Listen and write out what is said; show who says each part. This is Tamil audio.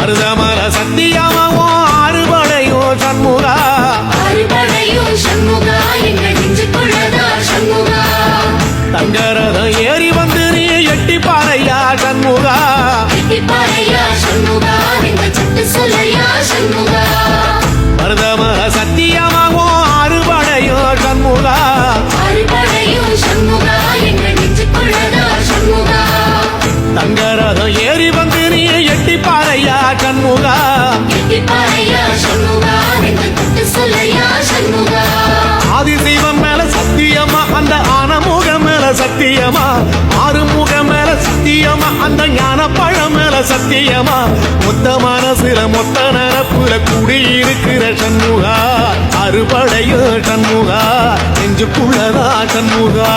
Speaker 1: மருதமர சத்தியமாவோ அறுபடையோ சண்முகா தங்கரதம் ஏறி வந்து நீ எட்டி பாறையா சண்முகா மருதமர சத்தியமாவோ அறுபடையோ சண்முகா தங்கரதம் ஏறி வந்து நீ எட்டி பாறையா சண்முகா ஆதிசைவம் மேல சத்தியமா அந்த ஆனமுகம் மேல சத்தியமா ஆறுமுகம் மேல சத்தியமா அந்த ஞான பழம் மேல சத்தியமா மொத்த மனசுல மொத்த நரப்புல குடியிருக்கிற சண்முகா அறுபடையோ சண்முகா நெஞ்சுக்குள்ளதா சண்முகா